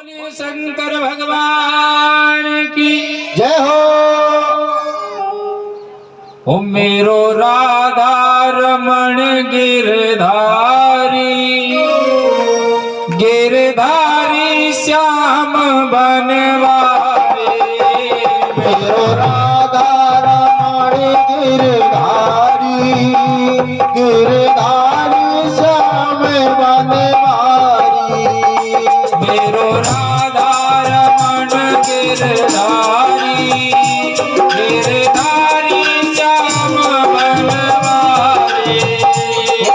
बोलिए शंकर भगवान की जय हो मेरो राधा रमण गिरधारी गिरधारी श्याम बनवारे मेरो राधा रमण गिरधारी गिरधारी श्याम बनवारी मेरो राधा रमण गिरधारी गिरधारी श्याम बनवारे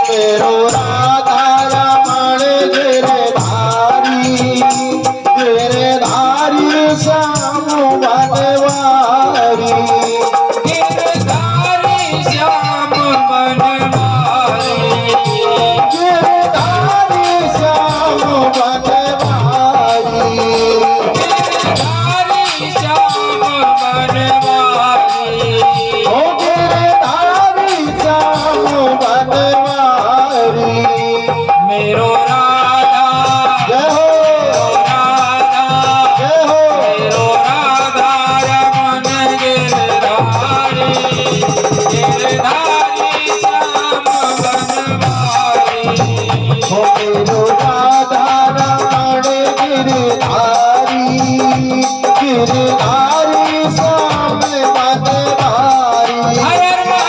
मेरो राधा रमण गिरधारी गिरधारी श्याम बनवारी गिरधारी श्याम बनवारे गिरधारी श्याम बनवारी गिरधारी श्याम बनवारी ओ गिरधारी श्याम बनवारी मेरो राधा जय हो राधा जय हो मेरो राधा रमण गिरधारी गिरधारी श्याम बनवारी हो मेरो राधा रमण गिरधारी गिरधारी श्याम बनवारी हर हर महादेव मेरो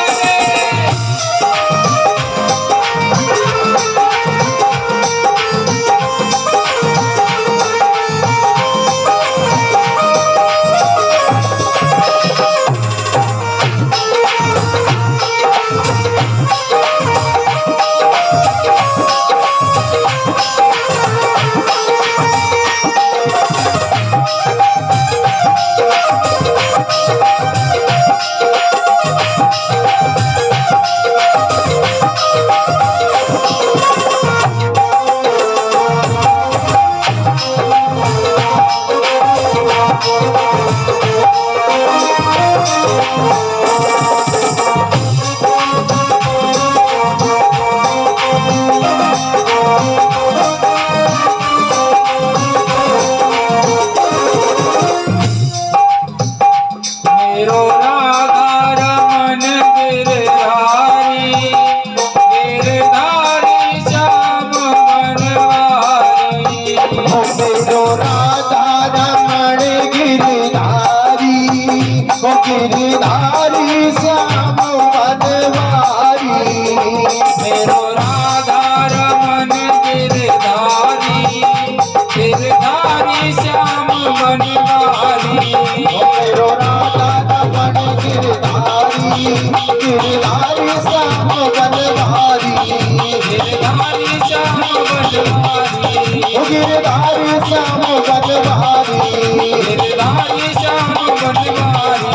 राधा रमण गिरधारी गिरधारी श्याम बनवारी हो मेरो राधा रमण गिरधारी हो गिरधारी श्याम बनवारी मेरो राधा रमण गिरधारी गिरधारी श्याम बनवारी मेरो राधा रमण गिरधारी गिरधारी श्याम बनवारी गिरधारी श्याम बनवारी ओ गिरधारी श्याम बनवारी गिरधारी श्याम बनवारी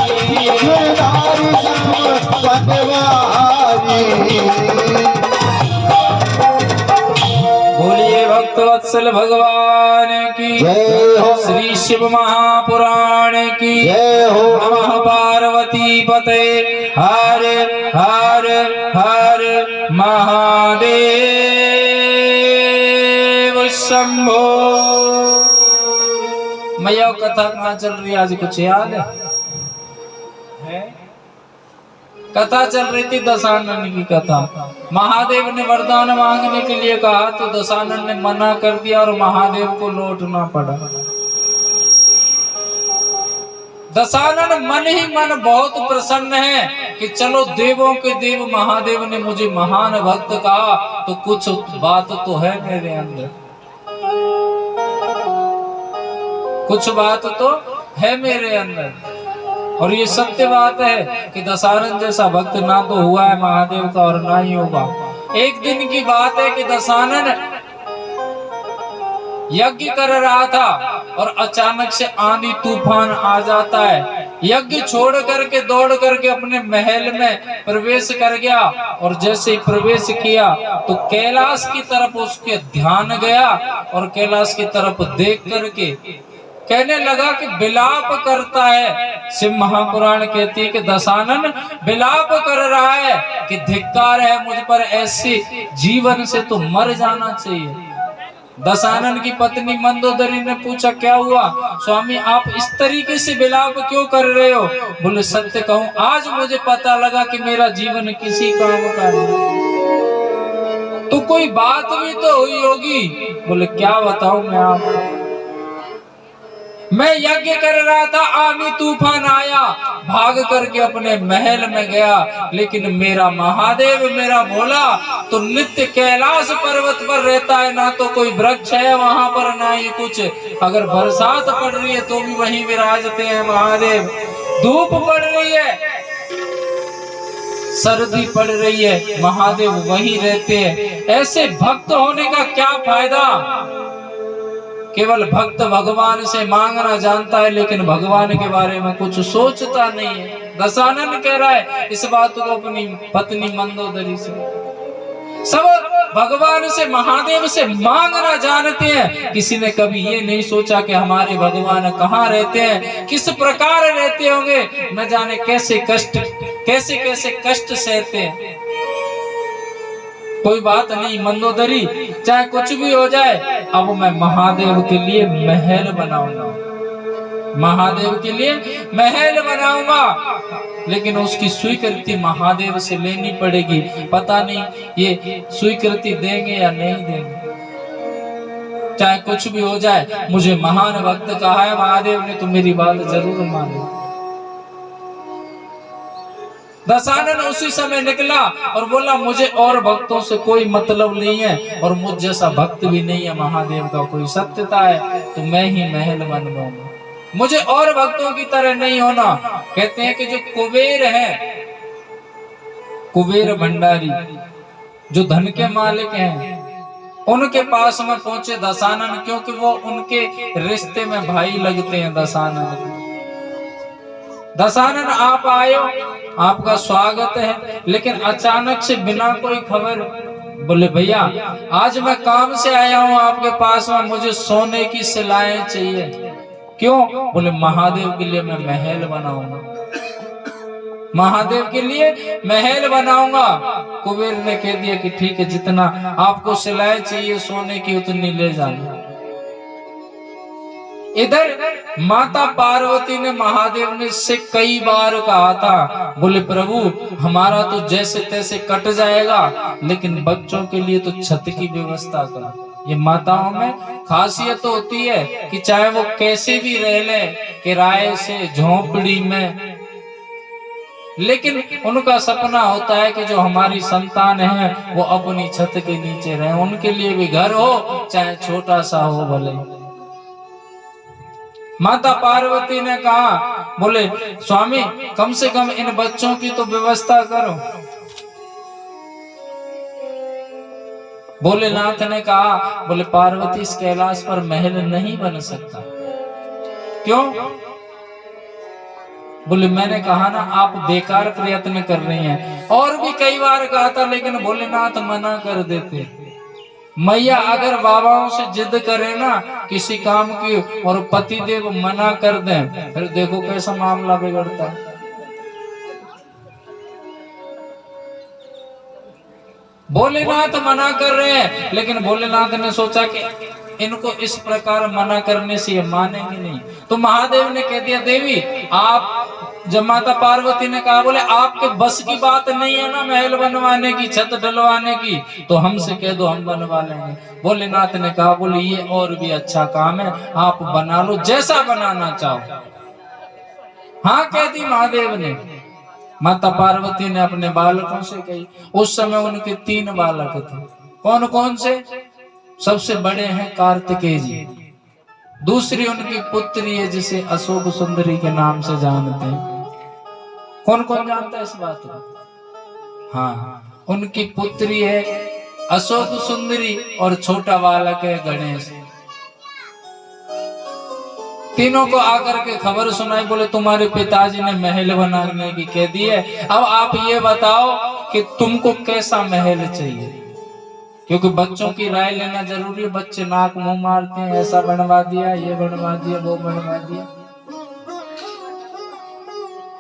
गिरधारी श्याम बनवारी बोलिए भक्त वत्सल भगवान की जय हो श्री शिव महापुराण की जय हो नमः पार्वती पते हर हर हर महादेव शंभो। मैया कथा कहाँ चल रही है आज कुछ याद है? कथा चल रही थी दशानन की कथा। महादेव ने वरदान मांगने के लिए कहा तो दशानन ने मना कर दिया और महादेव को लौटना पड़ा। दशानन मन ही मन बहुत प्रसन्न है कि चलो देवों के देव महादेव ने मुझे महान भक्त कहा तो कुछ बात तो है मेरे अंदर, कुछ बात तो है मेरे अंदर। और ये सत्य बात है कि दशानन जैसा भक्त ना तो हुआ है महादेव का और ना ही होगा। एक दिन की बात है कि दशानन यज्ञ कर रहा था और अचानक से आंधी तूफान आ जाता है। यज्ञ छोड़ करके दौड़ करके अपने महल में प्रवेश कर गया और जैसे ही प्रवेश किया तो कैलाश की तरफ उसके ध्यान गया और कैलाश की तरफ देख करके कहने लगा कि विलाप करता है। शिव महापुराण कहती है कि दशानन विलाप कर रहा है कि धिक्कार है मुझ पर, ऐसे जीवन से तो मर जाना चाहिए। दशानन की पत्नी मंदोदरी ने पूछा क्या हुआ स्वामी, आप इस तरीके से विलाप क्यों कर रहे हो? बोले सत्य कहूं, आज मुझे पता लगा कि मेरा जीवन किसी काम का नहीं। तो कोई बात भी तो हुई होगी। बोले क्या बताऊं मैं आपको, मैं यज्ञ कर रहा था, आंधी तूफान आया, भाग करके अपने महल में गया, लेकिन मेरा महादेव, मेरा भोला तो नित्य कैलाश पर्वत पर रहता है, ना तो कोई वृक्ष है वहां पर, ना ही कुछ। अगर बरसात पड़ रही है तो भी वहीं विराजते हैं महादेव, धूप पड़ रही है, सर्दी पड़ रही है, महादेव वहीं रहते हैं। ऐसे भक्त होने का क्या फायदा? केवल भक्त भगवान से मांगना जानता है, लेकिन भगवान के बारे में कुछ सोचता नहीं है। दशानन कह रहा है इस बात को अपनी पत्नी मंदोदरी से। सब भगवान से, महादेव से मांगना जानते हैं, किसी ने कभी ये नहीं सोचा कि हमारे भगवान कहाँ रहते हैं, किस प्रकार रहते होंगे, न जाने कैसे कैसे कष्ट सहते हैं। कोई बात नहीं मंदोदरी, चाहे कुछ भी हो जाए, अब मैं महादेव के लिए महल बनाऊंगा, महादेव के लिए महल बनाऊंगा, लेकिन उसकी स्वीकृति महादेव से लेनी पड़ेगी। पता नहीं ये स्वीकृति देंगे या नहीं देंगे, चाहे कुछ भी हो जाए, मुझे महान भक्त कहा है महादेव ने, तो मेरी बात जरूर मानो। दशानन उसी समय निकला और बोला मुझे और भक्तों से कोई मतलब नहीं है, और मुझ जैसा भक्त भी नहीं है महादेव का कोई, सत्यता है तो मैं ही महल बनवाऊंगा, मुझे और भक्तों की तरह नहीं होना। कहते हैं कि जो कुबेर है, कुबेर भंडारी जो धन के मालिक हैं, उनके पास में पहुंचे दशानन, क्योंकि वो उनके रिश्ते में भाई लगते हैं। दशानन आप आए हो, आपका स्वागत है, लेकिन अचानक से बिना कोई खबर। बोले भैया आज मैं काम से आया हूँ आपके पास में, मुझे सोने की सिलाएं चाहिए। क्यों? बोले महादेव के लिए मैं महल बनाऊंगा, महादेव के लिए महल बनाऊंगा। कुबेर ने कह दिया कि ठीक है, जितना आपको सिलाएं चाहिए सोने की उतनी ले जाना। इधर माता पार्वती ने महादेव ने से कई बार कहा था, बोले प्रभु हमारा तो जैसे तैसे कट जाएगा, लेकिन बच्चों के लिए तो छत की व्यवस्था करो। ये माताओं में खासियत तो होती है कि चाहे वो कैसे भी रह ले, किराए से, झोपड़ी में, लेकिन उनका सपना होता है कि जो हमारी संतान है वो अपनी छत के नीचे रहे, उनके लिए भी घर हो, चाहे छोटा सा हो भले। माता पार्वती ने कहा, बोले स्वामी कम से कम इन बच्चों की तो व्यवस्था करो। भोलेनाथ ने कहा, बोले पार्वती इस कैलाश पर महल नहीं बन सकता। क्यों? बोले मैंने कहा ना आप बेकार प्रयत्न कर रही हैं, और भी कई बार कहा था, लेकिन भोलेनाथ मना कर देते। मैया अगर बाबाओं से जिद करे ना किसी काम की और पति देव मना कर दें, फिर देखो कैसा मामला बिगड़ता है। भोलेनाथ मना कर रहे हैं, लेकिन भोलेनाथ ने सोचा कि इनको इस प्रकार मना करने से ये मानेंगे नहीं, तो महादेव ने कह दिया देवी आप, जब माता पार्वती ने कहा, बोले आपके बस की बात नहीं है ना महल बनवाने की, छत डलवाने की, तो हमसे कह दो हम बनवा लेंगे। भोलेनाथ ने कहा, बोले ये और भी अच्छा काम है, आप बना लो जैसा बनाना चाहो। हाँ कह दी महादेव ने। माता पार्वती ने अपने बालकों से कही, उस समय उनके 3 बालक थे। कौन कौन से? सबसे बड़े हैं कार्तिकेय जी, दूसरी उनकी पुत्री है जिसे अशोक सुंदरी के नाम से जानते हैं। कौन कौन जानता है इस बात को? हाँ, उनकी पुत्री है अशोक सुंदरी और छोटा बालक है गणेश। तीनों को आकर के खबर सुनाई, बोले तुम्हारे पिताजी ने महल बनाने की कह दी है, अब आप ये बताओ कि तुमको कैसा महल चाहिए, क्योंकि बच्चों की राय लेना जरूरी है। बच्चे नाक मुंह मारते हैं, ऐसा बनवा दिया, ये बनवा दिया, वो बनवा दिया।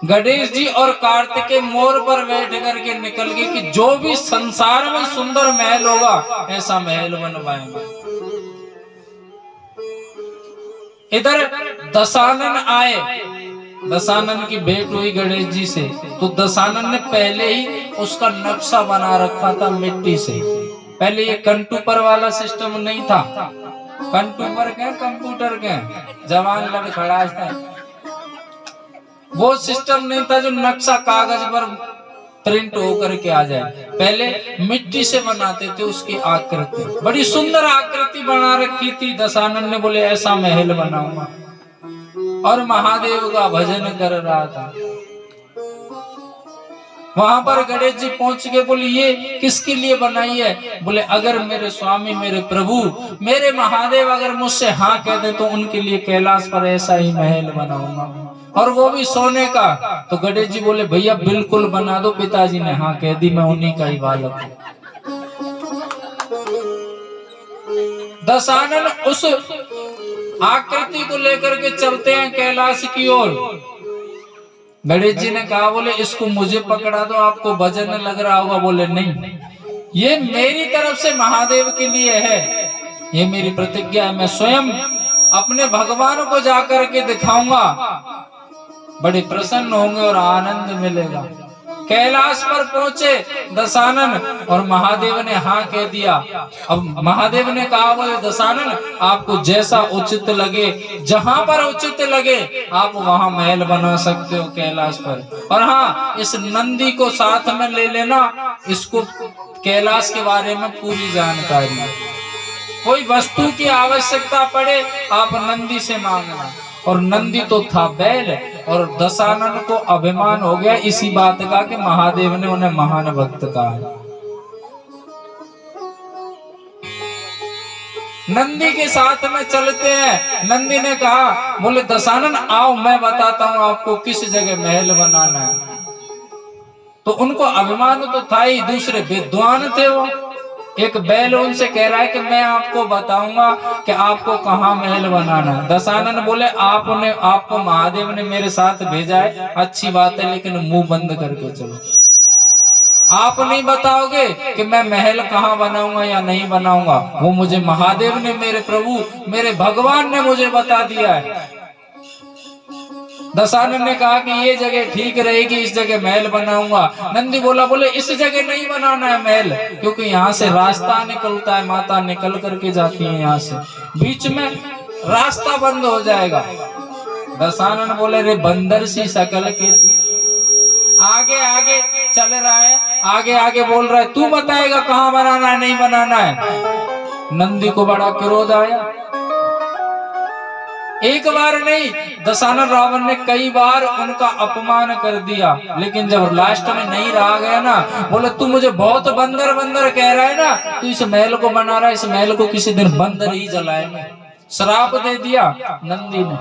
गणेश जी और कार्तिकेय मोर पर बैठ करके निकल गए कि जो भी संसार में सुंदर महल होगा ऐसा महल बनवाएंगे। इधर दशानन आए, दशानन की भेंट हुई गणेश जी से, तो दशानन ने पहले ही उसका नक्शा बना रखा था मिट्टी से। पहले ये कंटूपर वाला सिस्टम नहीं था, कंटूपर के कंप्यूटर के जवान लड़खड़ा है, वो सिस्टम नहीं था जो नक्शा कागज पर प्रिंट होकर के आ जाए। पहले मिट्टी से बनाते थे उसकी आकृति, बड़ी सुंदर आकृति बना रखी थी। दशानन ने बोले ऐसा महल बनाऊंगा, और महादेव का भजन कर रहा था। वहां पर गणेश जी पहुंच के बोले ये किसके लिए बनाई है? बोले अगर मेरे स्वामी, मेरे प्रभु, मेरे महादेव अगर मुझसे हाँ कह दे तो उनके लिए कैलाश पर ऐसा ही महल बनाऊंगा, और वो भी सोने का। तो गणेश जी बोले भैया बिल्कुल बना दो, पिताजी ने हाँ कह दी, मैं उन्हीं का ही बालक हूं। दशानन उस आकृति को लेकर के चलते हैं कैलाश की ओर। गणेश जी ने कहा बोले इसको मुझे पकड़ा दो, आपको वजन लग रहा होगा। बोले नहीं, ये मेरी तरफ से महादेव के लिए है, ये मेरी प्रतिज्ञा है, मैं स्वयं अपने भगवान को जाकर के दिखाऊंगा, बड़े प्रसन्न होंगे और आनंद मिलेगा। कैलाश पर पहुंचे दशानन, और महादेव ने हाँ कह दिया। अब महादेव ने कहा बोले दशानन आपको जैसा उचित लगे, जहां पर उचित लगे आप वहां महल बना सकते हो कैलाश पर। और हाँ, इस नंदी को साथ में ले लेना, इसको कैलाश के बारे में पूरी जानकारी, कोई वस्तु की आवश्यकता पड़े आप नंदी से मांगना। और नंदी तो था बैल, और दशानन को अभिमान हो गया इसी बात का कि महादेव ने उन्हें महान भक्त कहा। नंदी के साथ में चलते हैं। नंदी ने कहा बोले दशानन आओ मैं बताता हूं आपको किस जगह महल बनाना है। तो उनको अभिमान तो था ही, दूसरे विद्वान थे वो। एक बैल उनसे कह रहा है कि मैं आपको बताऊंगा कि आपको कहाँ महल बनाना है। दशानन बोले आपको महादेव ने मेरे साथ भेजा है, अच्छी बात है, लेकिन मुंह बंद करके चलो। आप नहीं बताओगे कि मैं महल कहाँ बनाऊंगा या नहीं बनाऊंगा, वो मुझे महादेव ने, मेरे प्रभु, मेरे भगवान ने मुझे बता दिया है। दशानन ने कहा कि ये जगह ठीक रहेगी, इस जगह महल बनाऊंगा। नंदी बोले इस जगह नहीं बनाना है महल, क्योंकि यहाँ से रास्ता निकलता है, माता निकल करके जाती है, यहाँ से बीच में रास्ता बंद हो जाएगा। दशानन बोले रे बंदर सी शकल के, आगे आगे चल रहा है, आगे आगे बोल रहा है, तू बताएगा कहाँ बनाना है नहीं बनाना है। नंदी को बड़ा क्रोध आया। एक बार नहीं, दशानन रावण ने कई बार उनका अपमान कर दिया, लेकिन जब लास्ट में नहीं रहा गया ना, बोले तू मुझे बहुत बंदर बंदर कह रहा है ना, तू इस महल को बना रहा है, इस महल को किसी दिन बंदर ही जलाएंगे। श्राप दे दिया नंदी ने।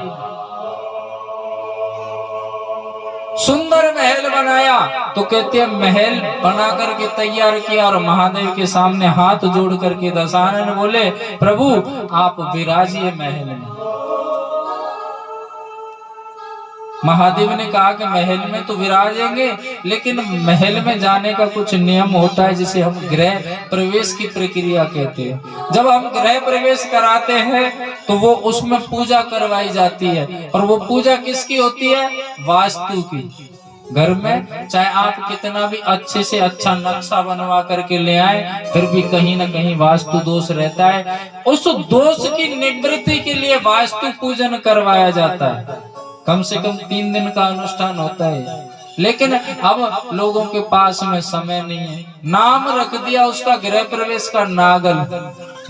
सुंदर महल बनाया, तो कहते हैं महल बना करके तैयार किया, और महादेव के सामने हाथ जोड़ करके दशानन बोले प्रभु आप विराजिए महल में। महादेव ने कहा कि महल में तो विराजेंगे, लेकिन महल में जाने का कुछ नियम होता है जिसे हम गृह प्रवेश की प्रक्रिया कहते हैं। जब हम गृह प्रवेश कराते हैं तो वो उसमें पूजा करवाई जाती है, और वो पूजा किसकी होती है? वास्तु की। घर में चाहे आप कितना भी अच्छे से अच्छा नक्शा बनवा करके ले आए, फिर भी कहीं ना कहीं वास्तु दोष रहता है। उस दोष की निवृत्ति के लिए वास्तु पूजन करवाया जाता है। कम से कम 3 दिन का अनुष्ठान होता है, लेकिन अब लोगों के पास में समय नहीं है। नाम रख दिया उसका गृह प्रवेश का नागल।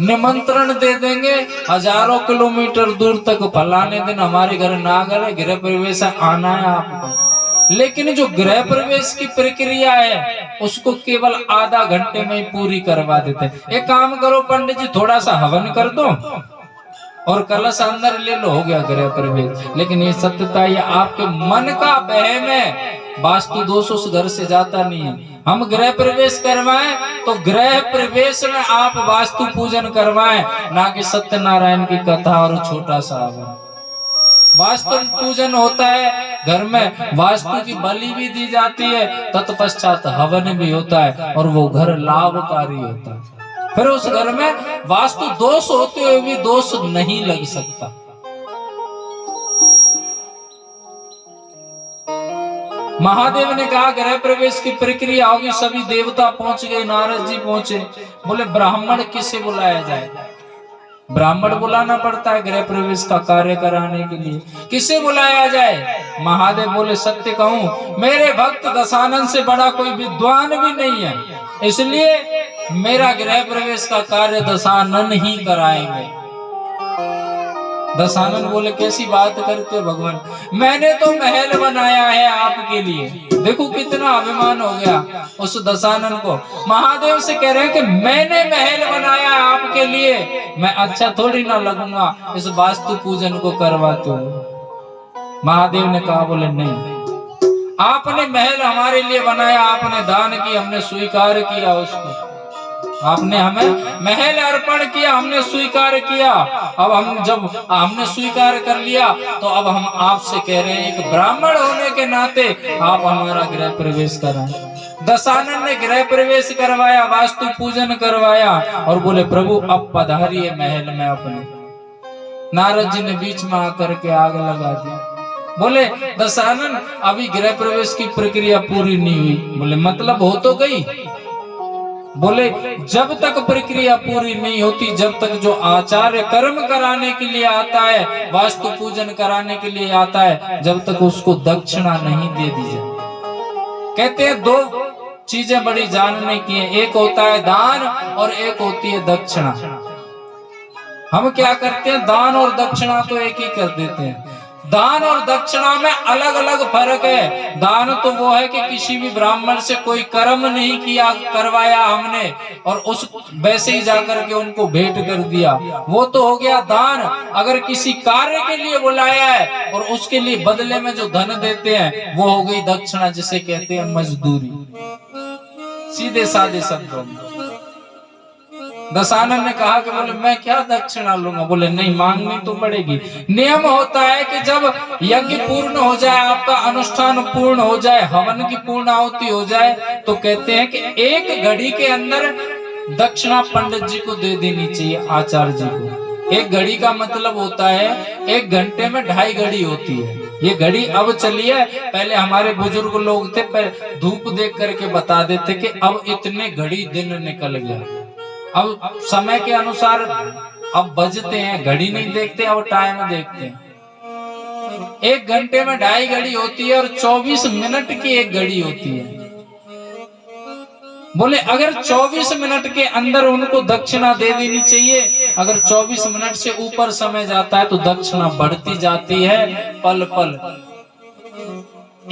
निमंत्रण दे देंगे हजारों किलोमीटर दूर तक, फलाने दिन हमारे घर नागल है, गृह प्रवेश है, आना है आपको। लेकिन जो गृह प्रवेश की प्रक्रिया है उसको केवल आधा घंटे में ही पूरी करवा देते हैं। एक काम करो पंडित जी, थोड़ा सा हवन कर दो और कलश अंदर ले लो, हो गया गृह प्रवेश। लेकिन ये सत्यता, ये आपके मन का वहम है, वास्तु दोष उस घर से जाता नहीं है। हम गृह प्रवेश करवाएं तो गृह प्रवेश में आप वास्तु पूजन करवाएं, ना कि सत्यनारायण की कथा और छोटा सा हवन। वास्तु पूजन होता है घर में, वास्तु की बलि भी दी जाती है, तत्पश्चात हवन भी होता है, और वो घर लाभकारी होता है। फिर उस घर में वास्तु दोष होते हुए भी दोष नहीं लग सकता। महादेव ने कहा गृह प्रवेश की प्रक्रिया होगी, सभी देवता पहुंच गए, नारद जी पहुंचे। बोले ब्राह्मण किसे बुलाया जाए? ब्राह्मण बुलाना पड़ता है गृह प्रवेश का कार्य कराने के लिए, किसे बुलाया जाए? महादेव बोले सत्य कहूं, मेरे भक्त दशानन से बड़ा कोई विद्वान भी नहीं है, इसलिए मेरा गृह प्रवेश का कार्य दशानन ही कराएंगे। दशानन बोले कैसी बात करते हो भगवान, मैंने तो महल बनाया है आपके लिए। देखो कितना अभिमान हो गया उस दशानन को। महादेव से कह रहे हैं कि मैंने महल बनाया है आपके लिए, मैं अच्छा थोड़ी ना लगूंगा इस वास्तु पूजन को करवाते हुए। महादेव ने कहा बोले नहीं, आपने महल हमारे लिए बनाया, आपने दान किया, हमने स्वीकार किया उसको, आपने हमें महल अर्पण किया, हमने स्वीकार किया। अब हम जब हमने स्वीकार कर लिया तो अब हम आपसे कह रहे हैं एक ब्राह्मण होने के नाते आप हमारा गृह प्रवेश कराएं। दशानन ने गृह प्रवेश करवाया, वास्तु पूजन करवाया और बोले प्रभु अब पधारिए महल में अपने। नारद जी ने बीच में आकर के आग लगा दी। बोले दशानन अभी गृह प्रवेश की प्रक्रिया पूरी नहीं हुई। बोले मतलब हो तो गई। बोले जब तक प्रक्रिया पूरी नहीं होती, जब तक जो आचार्य कर्म कराने के लिए आता है, वास्तु पूजन कराने के लिए आता है, जब तक उसको दक्षिणा नहीं दे दी जाए। कहते हैं दो चीजें बड़ी जानने की है, एक होता है दान और एक होती है दक्षिणा। हम क्या करते हैं, दान और दक्षिणा तो एक ही कर देते हैं। दान और दक्षिणा में अलग अलग फर्क है। दान तो वो है कि किसी भी ब्राह्मण से कोई कर्म नहीं किया, करवाया हमने और उस वैसे ही जाकर के उनको भेंट कर दिया, वो तो हो गया दान। अगर किसी कार्य के लिए बुलाया है और उसके लिए बदले में जो धन देते हैं वो हो गई दक्षिणा, जिसे कहते हैं मजदूरी, सीधे साधे शब्दों में। दशानन ने कहा कि बोले मैं क्या दक्षिणा लूंगा? बोले नहीं, मांगनी तो पड़ेगी। नियम होता है कि जब यज्ञ पूर्ण हो जाए, आपका अनुष्ठान पूर्ण हो जाए, हवन की पूर्ण आहुति हो जाए, तो कहते हैं कि एक घड़ी के अंदर दक्षिणा पंडित जी को दे देनी चाहिए, आचार्य जी को। एक घड़ी का मतलब होता है 1 घंटे में 2.5 घड़ी होती है। ये घड़ी अब चली है, पहले हमारे बुजुर्ग लोग थे पहले धूप देख करके बता देते कि अब इतने घड़ी दिन निकल गया। अब समय के अनुसार अब बजते हैं, घड़ी नहीं देखते, अब टाइम देखते हैं। 1 घंटे में 2.5 घड़ी होती है और 24 मिनट की 1 घड़ी होती है। बोले अगर 24 मिनट के अंदर उनको दक्षिणा दे देनी चाहिए। अगर 24 मिनट से ऊपर समय जाता है तो दक्षिणा बढ़ती जाती है पल पल।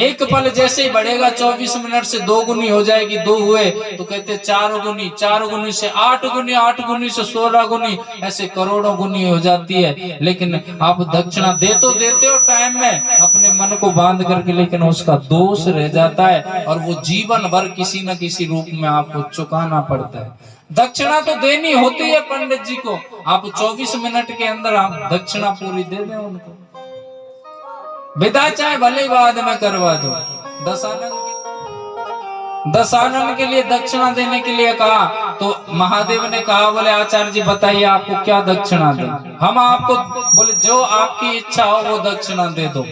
एक पल जैसे ही बढ़ेगा 24 मिनट से 2 गुनी हो जाएगी, 2 हुए तो कहते 4 गुनी, 4 गुनी से 8 गुनी, 8 गुनी से 16 गुनी, ऐसे करोड़ों गुनी हो जाती है। लेकिन आप दक्षिणा दे तो देते हो टाइम में अपने मन को बांध करके, लेकिन उसका दोष रह जाता है और वो जीवन भर किसी न किसी रूप में आपको चुकाना पड़ता है। दक्षिणा तो देनी होती है पंडित जी को, आप 24 मिनट के अंदर आप दक्षिणा पूरी दे दें उनको, विदा चाहे भले बाद में करवा दो। दशानन के लिए दक्षिणा देने के लिए कहा तो महादेव ने कहा बोले आचार्य जी बताइए आपको क्या दक्षिणा दें? हम आपको बोले जो आपकी इच्छा हो वो दक्षिणा दे दो।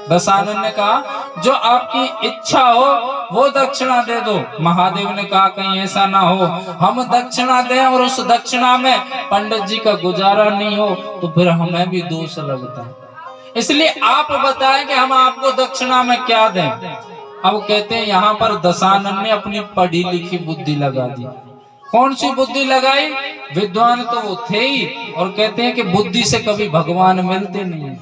दशानन ने कहा जो आपकी इच्छा हो वो दक्षिणा दे दो। महादेव ने कहा कहीं ऐसा ना हो हम दक्षिणा दें और उस दक्षिणा में पंडित जी का गुजारा नहीं हो तो फिर हमें भी दोष लगता है, इसलिए आप बताएं कि हम आपको दक्षिणा में क्या दें। अब कहते हैं यहाँ पर दशानन ने अपनी पढ़ी लिखी बुद्धि लगा दी। कौन सी बुद्धि लगाई? विद्वान तो वो थे ही, और कहते हैं कि बुद्धि से कभी भगवान मिलते नहीं।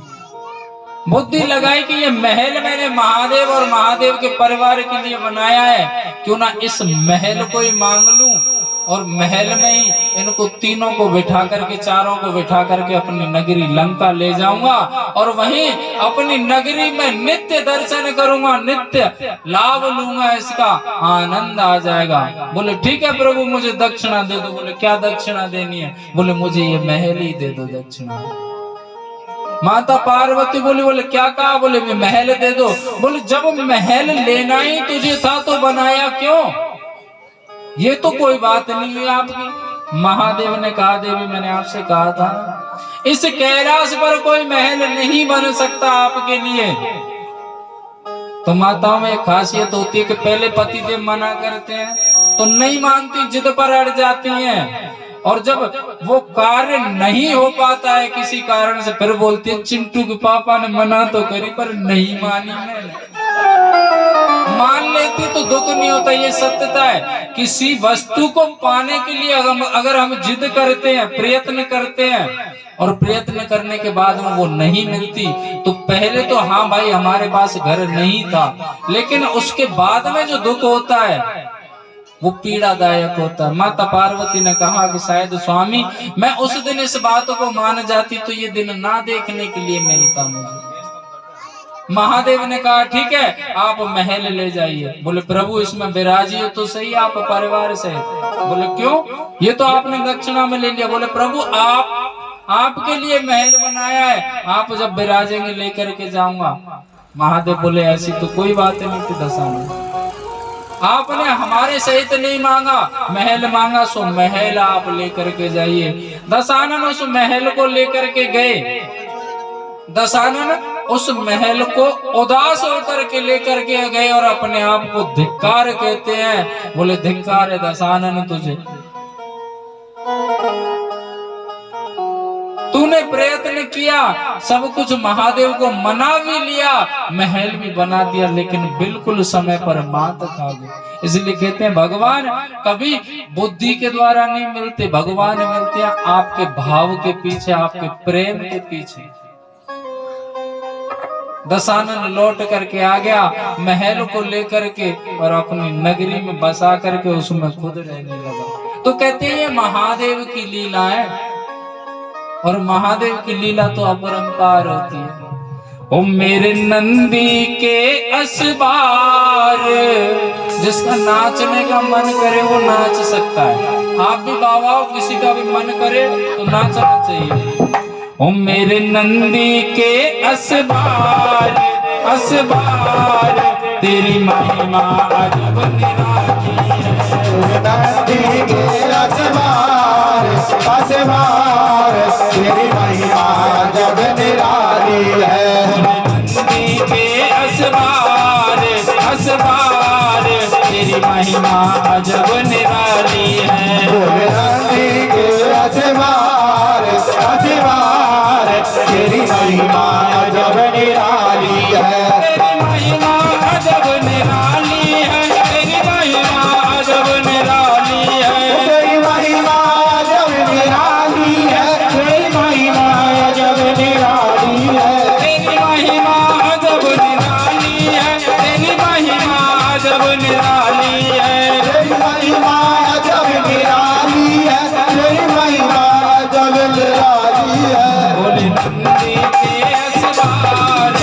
बुद्धि लगाई कि ये महल मैंने महादेव और महादेव के परिवार के लिए बनाया है, क्यों ना इस महल को ही मांग लूं और महल में ही इनको तीनों को बिठा करके, चारों को बिठा करके अपनी नगरी लंका ले जाऊंगा और वहीं अपनी नगरी में नित्य दर्शन करूंगा, नित्य लाभ लूंगा, इसका आनंद आ जाएगा। बोले ठीक है प्रभु मुझे दक्षिणा दे दो। बोले क्या दक्षिणा देनी है? बोले मुझे ये महल ही दे दो दक्षिणा। माता पार्वती बोले क्या कहा? बोले महल दे दो। बोले जब महल लेना ही तुझे था तो बनाया क्यों? ये तो कोई बात नहीं हुई आपकी। महादेव ने कहा देवी मैंने आपसे कहा था इस कैलाश पर कोई महल नहीं बन सकता आपके लिए, तो माताओं में एक खासियत होती है कि पहले पतिदेव मना करते हैं तो नहीं मानती, जिद पर अड़ जाती हैं, और जब वो कार्य नहीं हो पाता है किसी कारण से फिर बोलती है चिंटू के पापा ने मना तो करी पर नहीं मानी मैंने। मान लेती तो दुख नहीं होता। ये सत्यता है। किसी वस्तु को पाने के लिए अगर हम जिद करते हैं, प्रयत्न करते हैं, और प्रयत्न करने के बाद में वो नहीं मिलती तो पहले तो हाँ भाई हमारे पास घर नहीं था, लेकिन उसके बाद में जो दुख होता है वो पीड़ादायक होता है। माता पार्वती ने कहा कि शायद स्वामी मैं उस दिन इस बात को मान जाती तो ये दिन ना देखने के लिए मिलता मुझे। महादेव ने कहा ठीक है आप महल ले जाइए। बोले प्रभु इसमें विराजिए तो सही आप परिवार से। बोले क्यों? ये तो आपने दक्षिणा में ले लिया। बोले प्रभु आपके लिए महल बनाया है, आप जब विराजेंगे लेकर के जाऊंगा। महादेव बोले ऐसी तो कोई बात नहीं थी दशानन, आपने हमारे सहित नहीं मांगा, महल मांगा सो महल आप लेकर के जाइए। दशानन उस महल को लेकर के गए। दशानन उस महल को उदास होकर के लेकर के गए और अपने आप को धिक्कार कहते हैं। बोले धिक्कार है दशानन तुझे, तूने प्रयत्न किया, सब कुछ महादेव को मना भी लिया, महल भी बना दिया, लेकिन बिल्कुल समय पर मात खा गए। इसलिए कहते हैं भगवान कभी बुद्धि के द्वारा नहीं मिलते, भगवान मिलते हैं आपके भाव के पीछे, आपके प्रेम के पीछे। दशानन लौट करके आ गया महल को लेकर के और अपनी नगरी में बसा करके उसमें खुद रहने लगा। तो कहते हैं ये महादेव की लीला है, और महादेव की लीला तो अपरंपार होती है। ओ मेरे नंदी के असबार, जिसका नाचने का मन करे वो नाच सकता है। आप भी बाबा किसी का भी मन करे तो नाचना चाहिए। ओ मेरे नंदी के असबार असबार, तेरी महिमा अजब निराली है। नंदी के असबार असबार, तेरी महिमा अजब निराली है। नंदी के असबार असबार, तेरी महिमा अजब निराली है। नंदी के असबार असबार, तेरी महिमा अजब निराली है। तेरी महिमा अजब निराली है, तेरी महिमा अजब निराली है। तेरी महिमा अजब निराली है, तेरी महिमा अजब निराली है। तेरी महिमा अजब निराली है, तेरी महिमा अजब निराली है। तेरी महिमा अजब निराली है, तेरी महिमा अजब निराली है। बोले नंदी के असबार,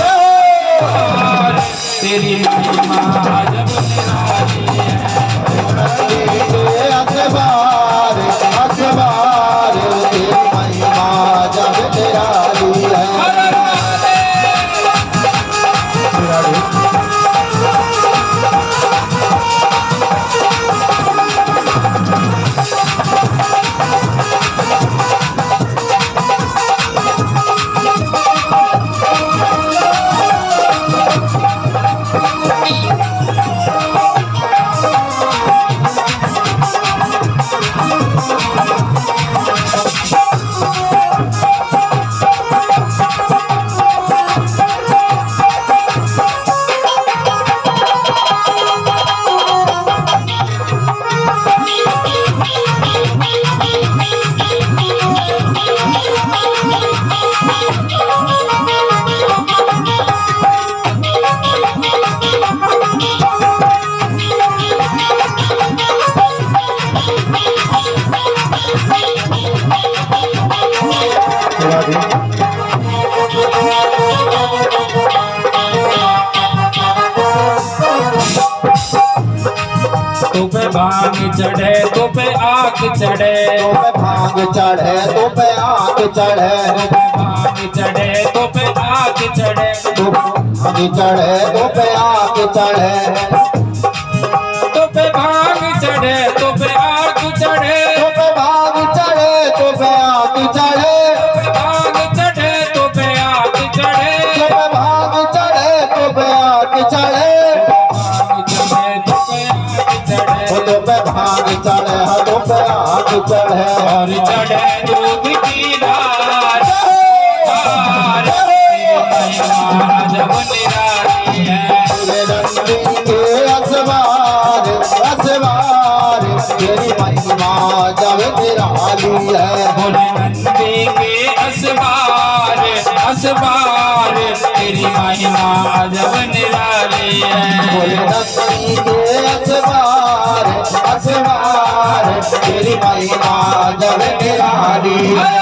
तेरी महिमा अजब निराली है। नंदी के असबार असबार, तेरी महिमा अजब निराली है। तो पे भांग चढ़े तो पे आग चढ़े, तो पे भांग चढ़े तो पे आग चढ़े, भांग चढ़े तो पे आग चढ़े, तो भांग चढ़े तो पे आग चढ़े, तो पे भांग चढ़े तो पे आग चढ़े, तो पे भांग चढ़े तो पे आग चढ़े, भांग चढ़े तो पे आग चढ़े, तो पे भांग चढ़े तो पे आग चढ़े। आग चढ़े हाथों पे आग चढ़े और चढ़े दूध की धार धार तेरी महिमा अजब निराली है बोले नंदी के असवार असवार तेरी महिमा जब निराली है बोले नंदी के असवार असवार तेरी महिमा अजब निराली बोले है नंदी के असवार असवार तेरी महिमा जब निराली है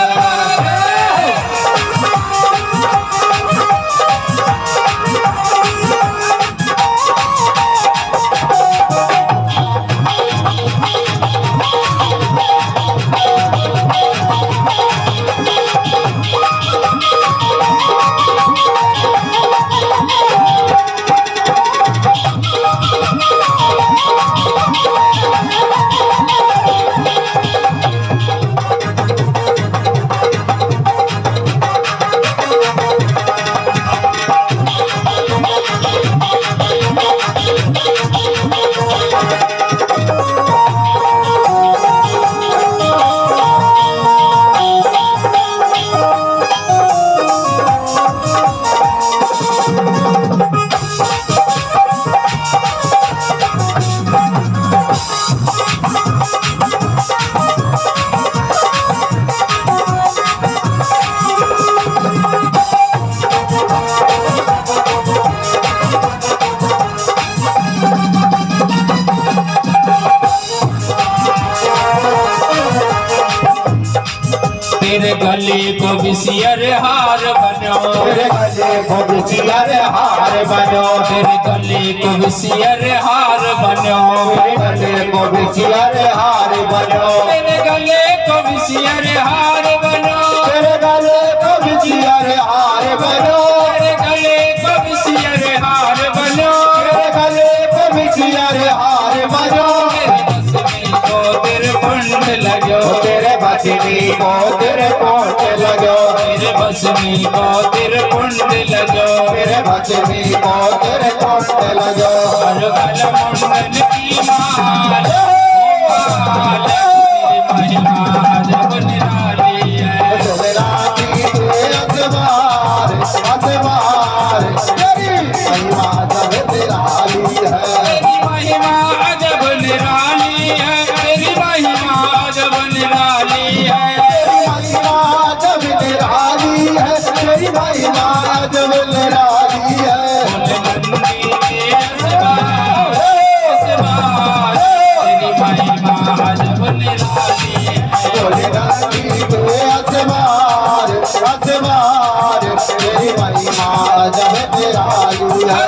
तेरे गले को विसियर हार बनो तेरे गले को विसियर हार बनो तेरे गले को विसियर हार बनो तेरे गले को विसियर हार बनो तेरे गले को विसियर हार बनो तेरे गले को विसियर हार बनो तेरे गले को विसियर हार बनो तेरे गले को विसियर हार बनो तेरे बसनी को तेरे पुंड लगो तेरे बसनी को तेरे पुंड लगो तेरे बसनी को तेरे पुंड तेरे बसनी को तेरे पुंड लगो लगो हर गल मुंडन की माल माल तेरी महिमा अजब निराली है राती के अखबार अखबार तेरी महिमा जब निराली है तेरी महिमा अजब निराली है तेरी महिमा अजब निराली है तेरी महिमा जब निराली है नंदी के असवार असवार तेरी महिमा अजब निराली है बोले नंदी के असवार असवार तेरी महिमा जब निराली है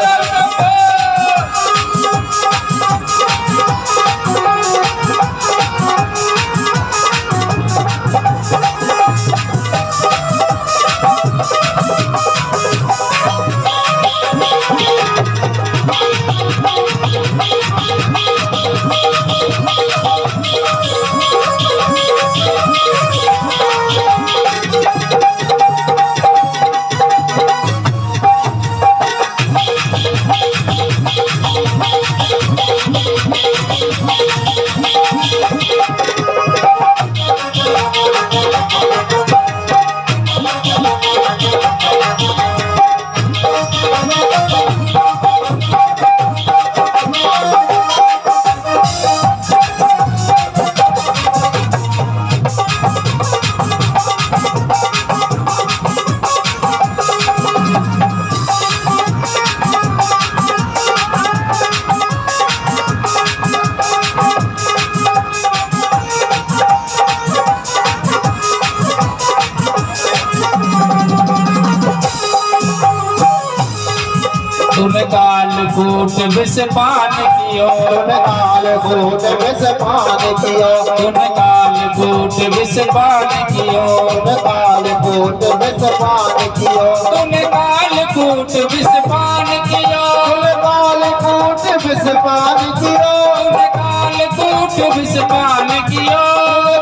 तूने कालकूट विष पान कियो तूने कालकूट विष पान कियो तूने कालकूट विष पान कियो तूने कालकूट विष पान कियो तूने कालकूट विष पान कियो तूने कालकूट विष पान कियो तूने कालकूट विष पान कियो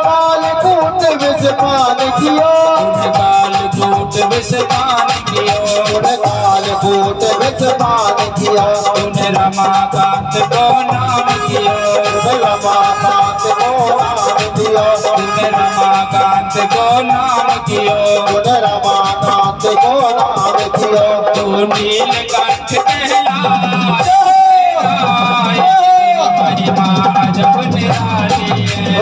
कालकूट विष पान कियो तूने कालकूट विष पान कियो तूने कालकूट विष पान कियो तूने रमाकांत को नाम कियो रमाकांत नीलकंठ कहलाए। महिमा अजब निराली है।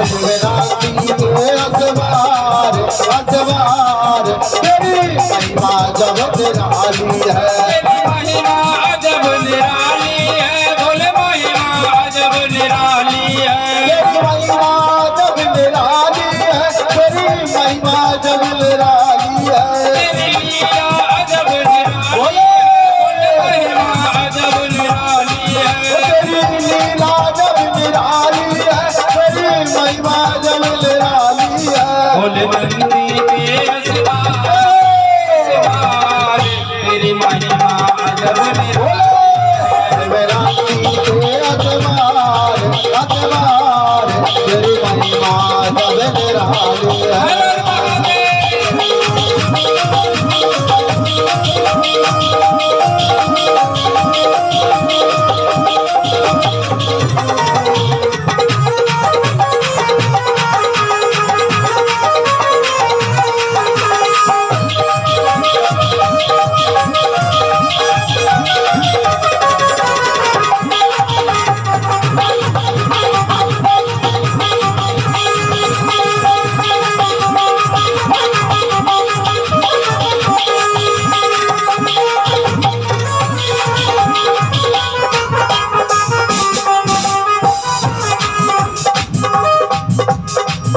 असवार असवार तेरी महिमा जब निराली है। तेरी महिमा अजब निराली है। बोले महिमा अजब निराली है। तेरी महिमा जब निराली है। तेरी महिमा जब निराली है। तेरी लीला अजब निराली है। बोले महिमा अजब निराली है। तेरी लीला जब निराली है। तेरी महिमा जब निराली है। बोले नंदी के असवार तेरी महिमा अजब निराली तेरी महिमा जब निराली है। हर महादेव।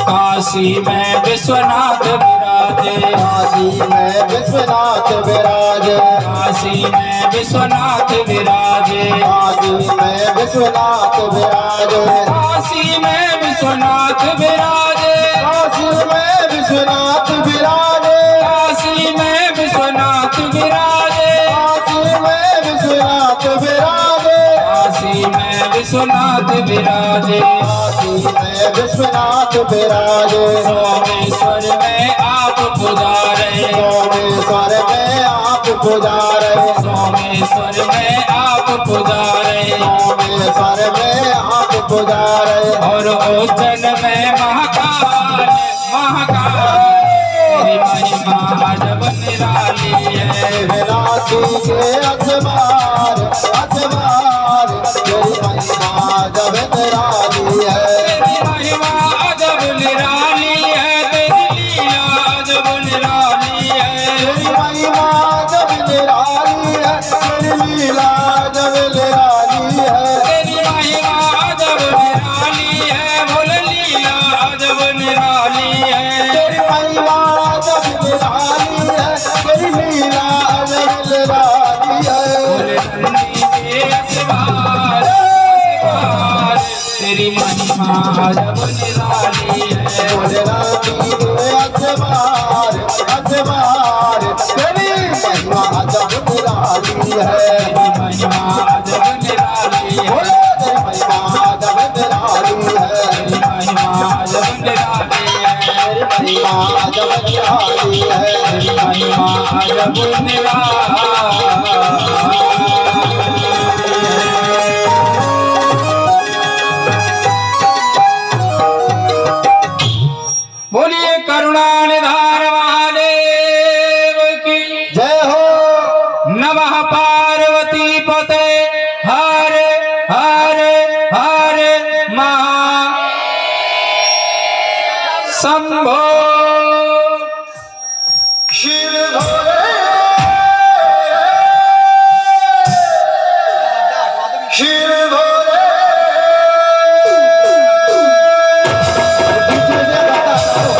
काशी में विश्वनाथ विराजे। काशी में विश्वनाथ विराजे। काशी में विश्वनाथ विराजे। काशी में विश्वनाथ विराजे। काशी में विश्वनाथ विराजे। काशी में विश्वनाथ विराजे। काशी में विश्वनाथ विराजे। काशी में विश्वनाथ विराजे। काशी में विश्वनाथ विराजे। काशी में विश्वनाथ विराजे। सोमेश्वर में आप पुजारे। सोमेश्वर में आप पुजारे। सोमेश्वर में आप पुजारे। सोमेश्वर में आप पुजारे। और उज्जैन में महाकाल महाकाल तेरी महिमा अजब निराली है। राशि के असवार असवार तेरी महिमा जब निराली है। तेरी महिमा अजब निराली है। तेरी लीला अजब निराली है। तेरी महिमा जब निराली है। तेरी लीला जब निराली है। तेरी महिमा अजब निराली है। बोले लीला अजब निराली है। तेरी महिमा जब निराली है। तेरी लीला जब निराली है। बोले नंदी के असवार तेरी महिमा अजब निराली है। बोले रानी के असवार असवार तेरी महिमा जब निराली है। तेरी महिमा अजब निराली है। बोले तेरी महिमा जब निराली है। तेरी महिमा अजब निराली है। तेरी महिमा जब निराली है। तेरी महिमा अजब निराली बोलिए करुणा निधान महादेव की जय हो। नमः पार्वती पते हरे हरे हरे महा शंभो शिव भोले शिव भोले पीछे से बता दो।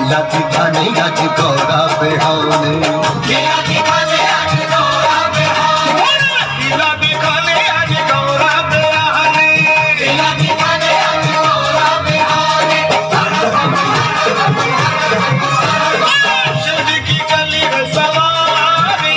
लीला दिखाने आज गौरा बिहाने लीला दिखाने आज गौरा बिहाने लीला दिखाने आज गौरा बिहाने लीला दिखाने आज गौरा बिहाने शिव की गली में सवारी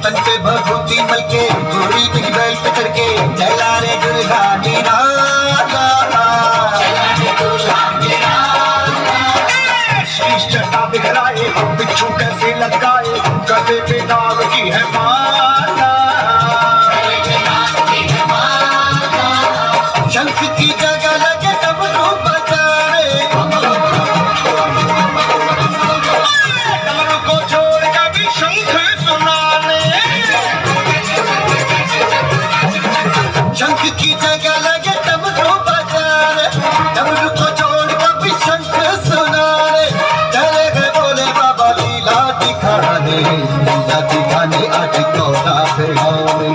तन पे भभूति मलके घोड़ी बिग बैल पे चढ़के चला रे दुल्हा निराला शीश चटा बिखराए बिच्छू कैसे लटकाए गले पे दाग की है माला शंख की जगह लगे डमरू बजाए डमरू को छोड़ कभी शंख सुनाने शंख की जगह लगे डमरू बजाने डमरू को छोड़ कभी शंख सुनाने चले गए बोले बाबा लीला दिखाने आज गौरा बिहाने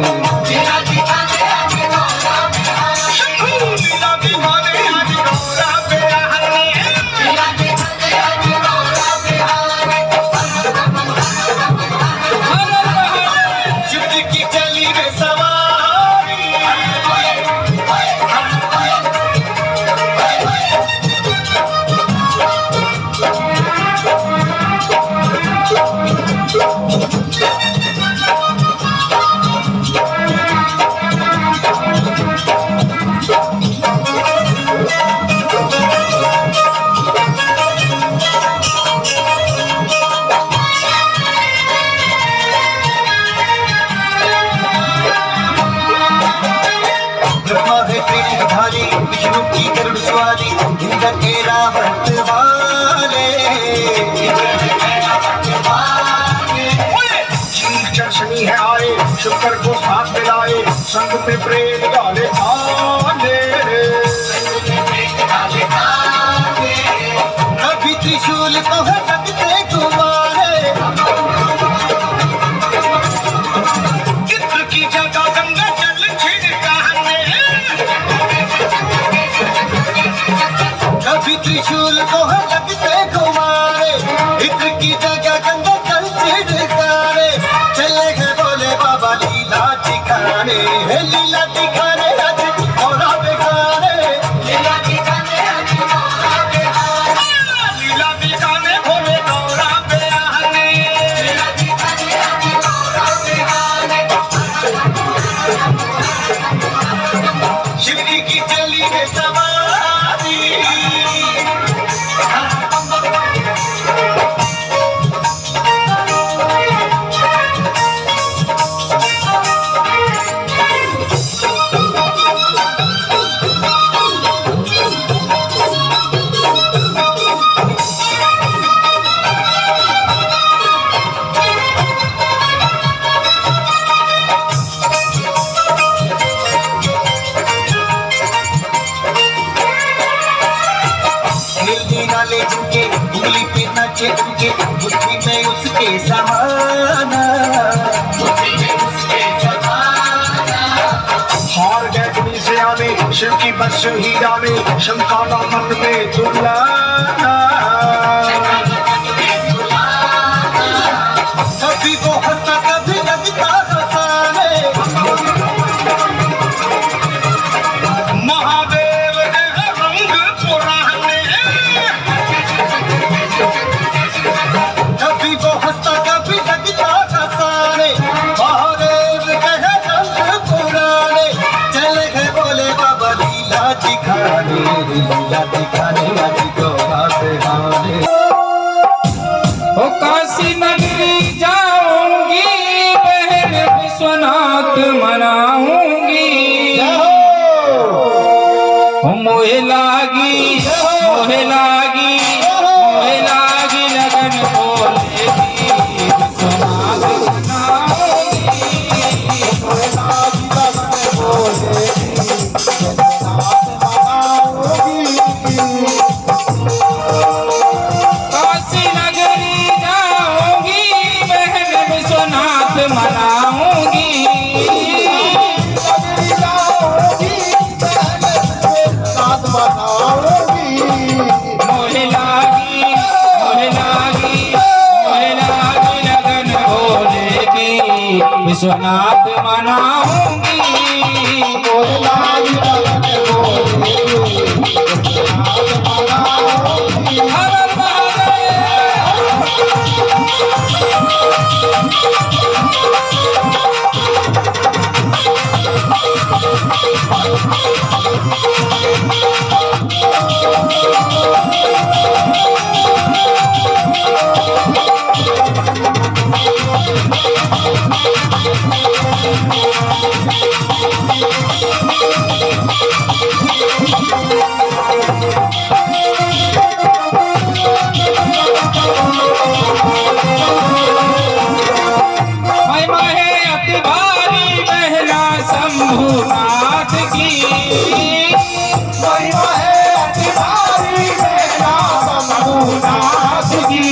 लीला दिखाने आज गौरा बिहाने लीला दिखाने आज गौरा बिहाने लीला दिखाने आज गौरा बिहाने शिव जी की चली रे सवारी ब्रह्मा है त्रिशूलधारी विष्णु की गरुड़ सवारी इंद्र के रावण वाले शनिचर शनि है आए शुक्र को साथ मिलाए संग में प्रेम डाले थाने कभी त्रिशूल को है लगते घुमाए चित्र की जगह गंगा जल छिड़काने कभी त्रिशूल को है लगते घुमाए इत्र की जगह गंगा जल छिड़काने चले गए बोले बाबा लीला दिखाने लीला दिखाने आज गौरा बिहाने लीला दिखाने आज गौरा बिहाने लीला दिखाने बोले गौरा बिहाने लीला दिखाने आज गौरा बिहाने शिव जी की चली है सवारी हिलने वाले झुके उंगली पे नाचे झुके मुट्ठी में उसके समाना हार गए दुनिया से आने शिव की बस ही जाने शंकाना मन में दुलाना कभी वो हंसता कभी लगता हंसाने महादेव है रंग पुराने कभी वो हंसता कभी लगता हंसाने महादेव कहे रंग पुराने चले गए बोले बाबा लीला दिखाने आज गौरा बिहाने ओ काशी नगरी जाऊंगी बहन विश्वनाथ मनाऊंगी मोहे लागी मोहे लागी मोहे मनाऊंगी। मोहे लागी लगन भोले की, विश्वनाथ मनाऊंगी। हर हर महिमा है अति भारी बहना शंभुनाथ की। महिमा है अति भारी बहना शंभुनाथ की।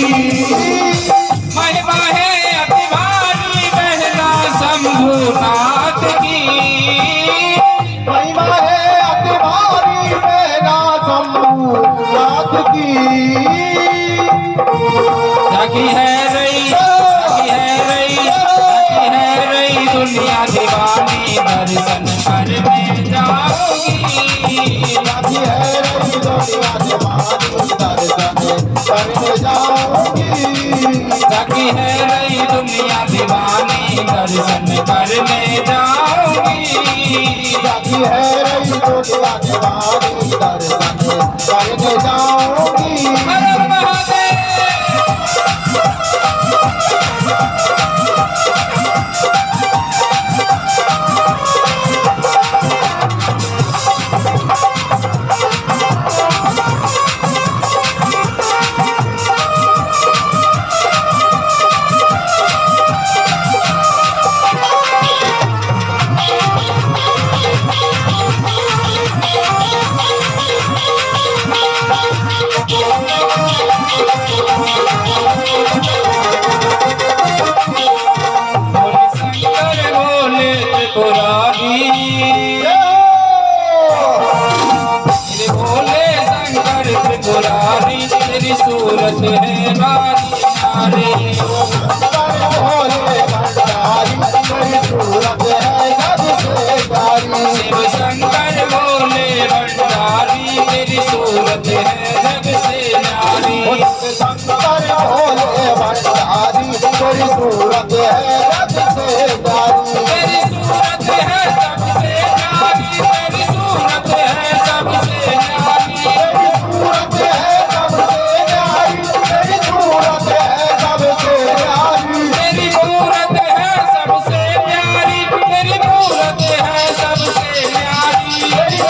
महिमा है अति भारी बहना शंभुनाथ की। महिमा है अति भारी बहना शंभुनाथ की। जागी है रई दुनिया दीवानी, दर्शन करने जाऊंगी। जागी है रही दुनिया दीवानी, दर्शन करने जाऊंगी। जागी है रई दुनिया दीवानी, दर्शन करने जाऊंगी। जागी है रही दुनिया दीवानी, दर्शन करने जाऊंगी। हर हर महादेव। त्रिपुरारी, तेरी सूरत है बारी नारी। शिव शंकर भोले भंडारी, तेरी सूरत है जग से न्यारी। शंकर भोले भंडारी, तेरी सूरत है जग से न्यारी। तेरी सूरत है सबसे न्यारी, तेरी सूरत है सबसे न्यारी। तेरी सूरत है सबसे न्यारी। तेरी मूरत है सबसे प्यारी, तेरी मूरत है सबसे न्यारी। तेरी सूरत है सबसे न्यारी। तेरी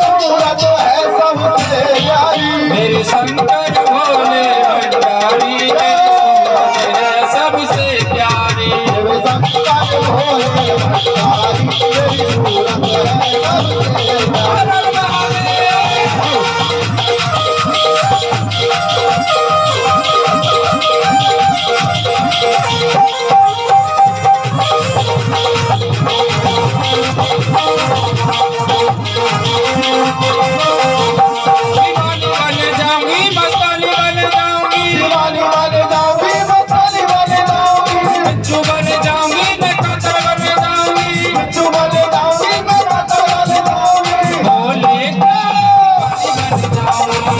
सूरत है सबसे न्यारी। मेरे शंकर भोले भंडारी, तेरी सूरत है सबसे प्यारी। तेरे शंकर भोले भंडारी, तेरी सूरत है सबसे हर न्यारी। हर महादेव। दीवानी बन जाऊंगी, मस्तानी बन जाऊंगी। दीवानी बन जाऊंगी, मस्तानी बन जाऊंगी। बिच्छू बन जाऊंगी, मैं कातर बन जाऊंगी। बिच्छू बन जाऊंगी, मैं कातर बन जाऊंगी। भोले को बन जाऊंगी।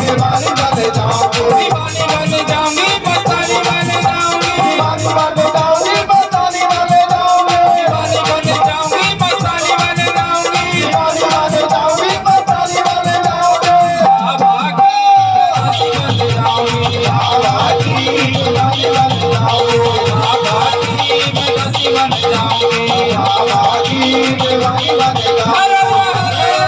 दीवानी बन जाऊंगी। दीवानी बन जाऊंगी, मस्तानी बन जाऊंगी। दीवानी बन जाऊंगी, मस्तानी बन जाऊंगी। दीवानी बन जाऊंगी, मस्तानी बन जाऊंगी। दीवानी बन जाऊंगी, मस्तानी बन जाऊंगी। बाबा की दासी बन जाऊंगी। बाबा की दीवानी बन जाऊंगी। बाबा की मैं दासी बन जाऊंगी। बाबा की दीवानी बन जाऊंगी। हर हर महादेव।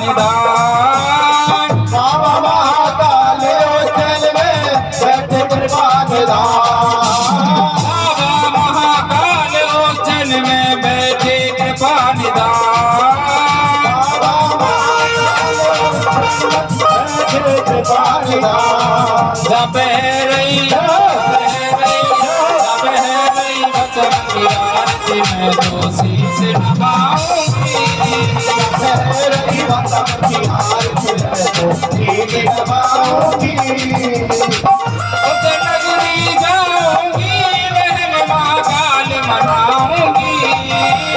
निधान। बाबा महाकाल उज्जैन में बैठे कृपा निधान। बाबा महाकाल उज्जैन में बैठे कृपा निधान। कृपा निधान। जब रही बचन की आरती में तो शीश नवाऊंगी। रही बचन की आरती में तो शीश नवाऊंगी। उज्जैन नगरी जाऊंगी बहन महाकाल मनाऊंगी।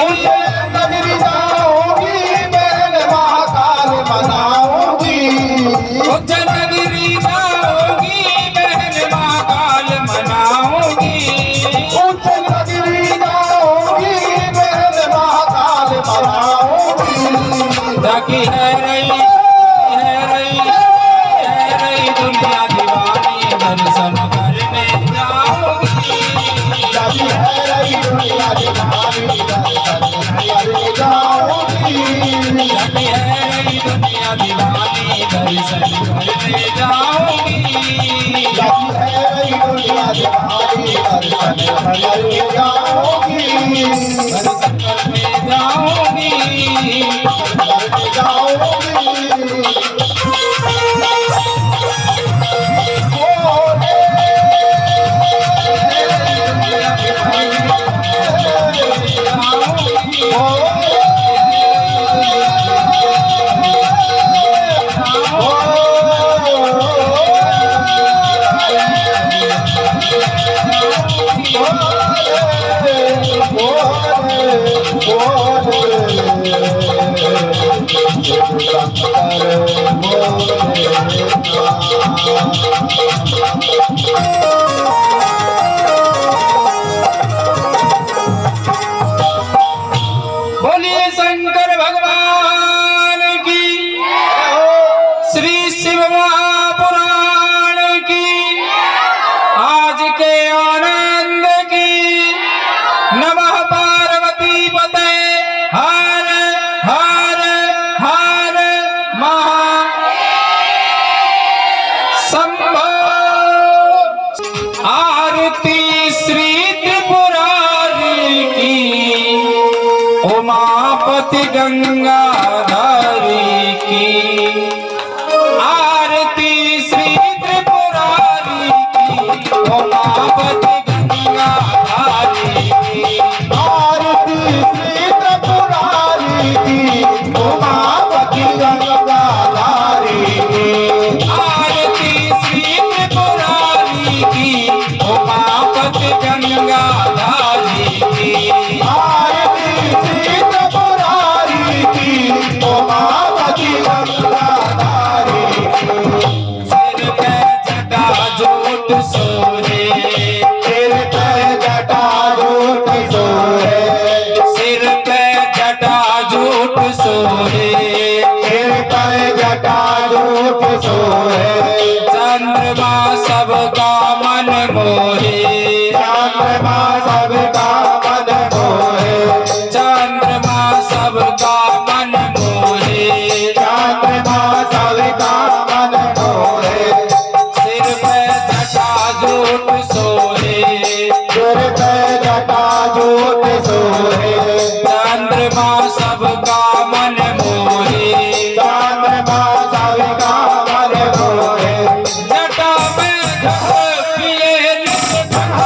उज्जैन नगरी जाऊंगी बहन महाकाल मनाऊंगी। उज्जैन नगरी जाऊंगी बहन महाकाल मनाऊंगी। उज्जैन नगरी जाऊंगी बहन महाकाल मनाऊंगी। जाकी है रही दुनिया दीवानी दर्शन करने जाऊंगी। जाती है रही दुनिया दीवानी दर्शन करने जाऊंगी। जाकी है रही दुनिया दीवानी दर्शन करने जाऊंगी। जाती है रही दुनिया दीवानी दर्शन करने जाऊंगी। दर्शन करने जाऊंगी। करने जाऊंगी। बोलिए शंकर भगवान की, श्री शिव महापुराण की, आज के आनंद की। नमः पार्वती पते हर हर हर महाशंभो। आरती श्री त्रिपुरारी की, उमापति गंगाधारी की। आरती श्री त्रिपुरारी की, उमापति गंगाधारी की। आरती श्री त्रिपुरारी की, उमापति गंगाधारी की। आरती श्री त्रिपुरारी की, उमापति गंगाधारी की। आरती श्री त्रिपुरारी की, उमापति गंगाधारी की। सिर पे जटा जोट सोहे, सिर पे जटा जोट सोहे। सिर पे जटा जोट सोहे। सिर पे जटा जोट सोहे। चंद्रमा सबका मन मोहे। चंद्रमा सबका मन मोहे। चंद्रमा सबका मन मोहे। चंद्रमा सबका मन मोहे। सिर पे जटा जोट सोहे। सिर पे जटा जोट सोहे। चंद्रमा सबका मन मोहे। चंद्रमा सबका मन मोहे। जटा में घट पिए नित घट,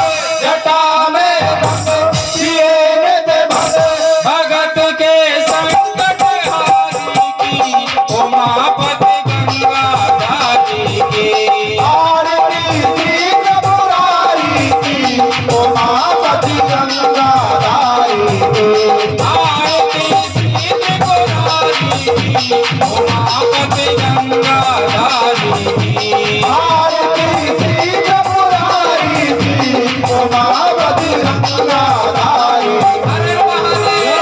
जटा में रंग पिए नित भट। भगत के संकट हारी की, उमापति गंगाधारी की। आरती श्री त्रिपुरारी की, उमापति गंगाधारी की। आरती श्री त्रिपुरारी की, उमापति गंगाधारी की। आरती श्री त्रिपुरारी की, उमापति गंगाधारी की। हर महादेव।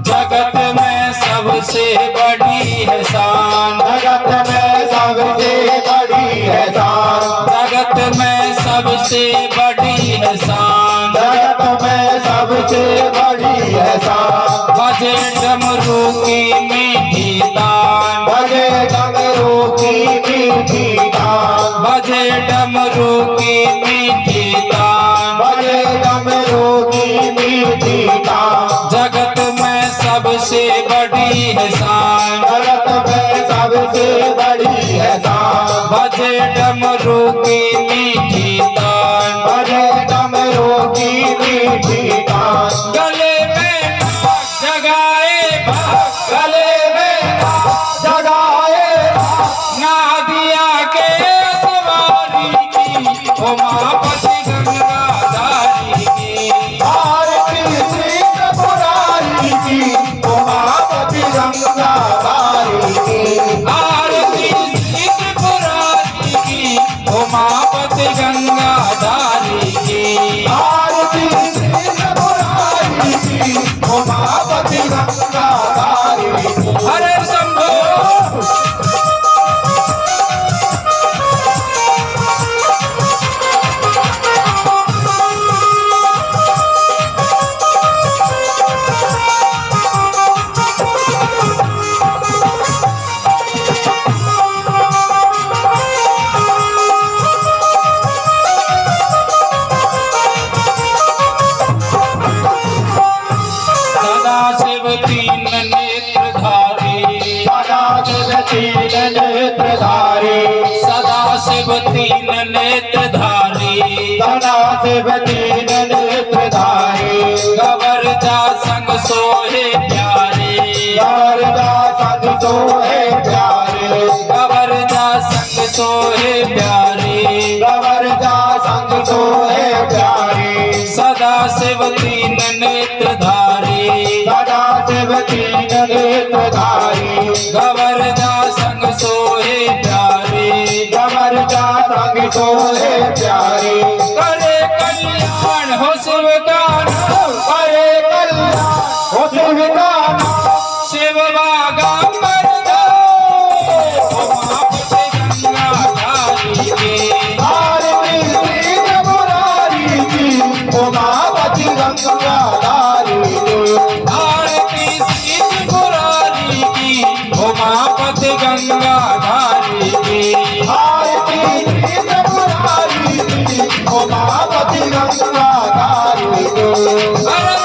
जगत में सबसे बड़ी सबसे बड़ी है शान। बजे डमरू की मीठी तान, बजे डमरू की मीठी तान, बजे डमरू की मीठी तान, बजे डमरू की मीठी तान। जगत में सबसे बड़ी है शान, जगत में सबसे बड़ी है शान। बजे डमरू की मीठी तान, बजे डमरू की मीठी तान। गले में नाग जगाए भाग, गले में जगाए नादिया के सवारी की, उमापति गंगाधारी की। आरती श्री त्रिपुरारी की, उमापति गंगाधारी की। आरती श्री त्रिपुरारी की, उमापति गंगाधारी की। आरती श्री त्रिपुरारी की, उमापति गंगाधारी की। हरे शंभो। सदा शिव तीन नेत्रधारी, सदा शिव तीन नेत्रधारी, सदा शिव तीन नेत्रधारी, सदा शिव तीन नेत्रधारी। गबर जा संग सोहे प्यारे, गवरदा संग सोहे प्यारे, गबर जा संग सोहे प्यारे। गवरदा संग सोहे प्यारे। सदा शिव तीन नेत्रधारी, सदा शिव तीन नेत्रधारी, गबर जा संग सोहे प्यारे। गवरदा संग सोहे प्यारे। करे कल्याण हो शिव का नाम, हरे कल्याण हो शिव का नाम। शिव बागंबर जाओ, उमापति गंगाधारी के। आरती श्री त्रिपुरारी की, उमापति गंगाधारी की। आरती श्री त्रिपुरारी की, उमापति गंगाधारी की। आरती श्री त्रिपुरारी की, उमापति गंगाधारी की। अरे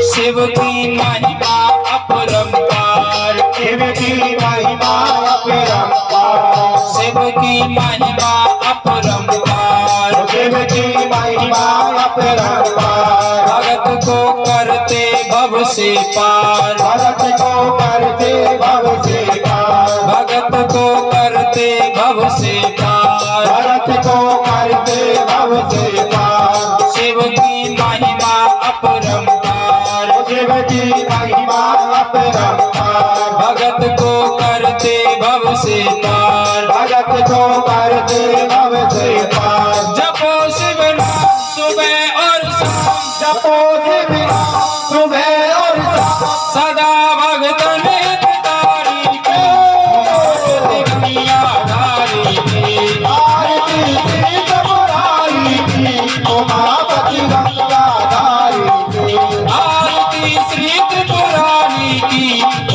शिव की महिमा अपरंपार, शिव की महिमा अपरंपार, शिव की महिमा अपरंपार। शिव की महिमा अपरंपार। भगत को करते भव से पार, भगत को करते भव से पार, भगत को करते भव से पार। भगत को करते भव से पार। शिव की महिमा अपरंपार, शिव की महिमा अपरंपार। भगत को करते भव से पार। भगत को करते भव से पार। जपो शिव नाम सुबह और शाम, जपो शिव नाम सुबह और शाम। सदा भगतन हितकारी की, उमापति गंगाधारी की। आरती श्री त्रिपुरारी की, उमापति गंगाधारी की। आरती श्री त्रिपुरारी की,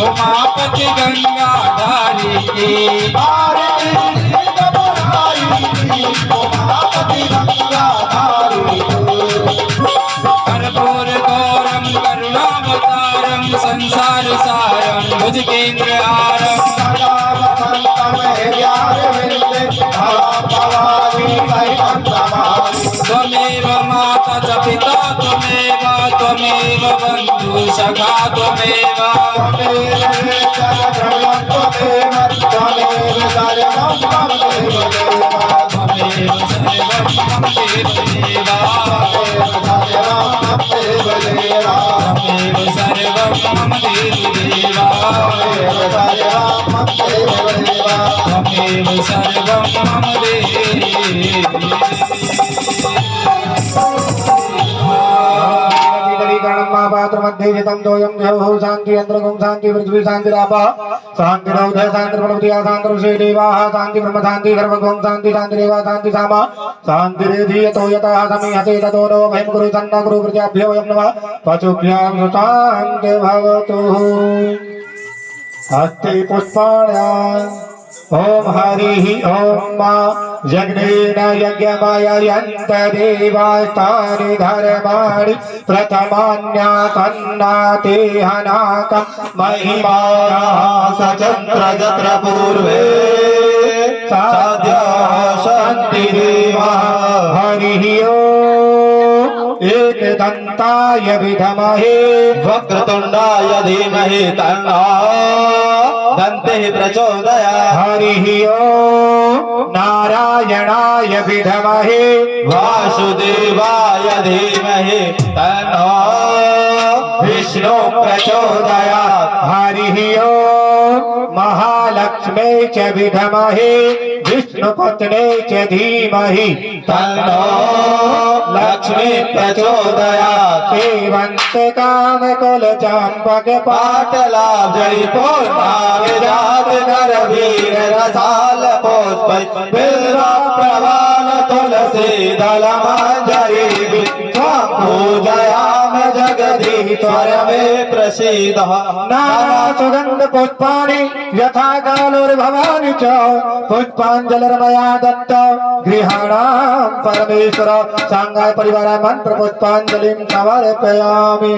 उमापति गंगाधारी की। आरती श्री त्रिपुरारी की, उमापति गंगाधारी की। कर्पूर गौरम करुणावतारम संसार सारम भुजगेंद्र हारम। सदा वसंत में प्यार मिलते, भवा भवानी सहित समाधि। त्वमेव माता च पिता त्वमेव, त्वमेव बंधु सखा त्वमेव। त्वमेव सर्वं त्वमेव, त्वमेव सर्वं मम देव देवा। त्वमेव सर्वं मम देव देवा, त्वमेव सर्वं मम देव देवा। त्वमेव सर्वं मम देव देवा, त्वमेव सर्वं मम देव देवा। त्वमेव सर्वं मम देव। गणपति पात्र मध्ये जितम दोयम देवो शांति अंतरिक्षं शांति पृथ्वी शांति रापः शांति रौद्र शांति प्रकृतिः शांति ऋषि देवाः शांति ब्रह्म शांति सर्वगुण शांति शांति देवा शांति सामा शांति रेधि यतो यतः समीहते ततो नो भयं गुरु सन्ना गुरु प्रजाभ्यो वयं नमः पशुभ्यां शांति भवतु हस्ते पुष्पाणि ओम हरि ओम मा यज्ञेन यज्ञमययन्त देवास्तानि धर्माणि प्रथमान्यासन्नाते हनाकं महिमायाः सचन्द्र यत्र पूर्वे साध्याः शान्तिरेवा हरिः ओम एकदन्ताय विद्महे वक्रतुण्डाय धीमहि तन्नो दन्तिः प्रचोदयात् हरिः ओम नारायणाय विद्महे वासुदेवाय धीमहि तन्नो विष्णु प्रचोदयात् हरिः ओम महालक्ष्मी च विद्महे विष्णुपत्ने च धीमहि तन्नो लक्ष्मी प्रचोदयात् सेवन्त काम कुल चंपक पाटलाभ जयपुर नाविराज नर वीर रसाल पुष्प बिल्वा प्रवाल तुलसी दल मंजरी पूजयाम जगदीश्वर में प्रसीद नाना सुगंध पुष्पाणि यथा कालोर्भवानि च पुष्पाञ्जलिर्मया दत्त गृहाणां परमेश्वर सांगाय परिवाराय मंत्र पुष्पाञ्जलिं समर्पयामि।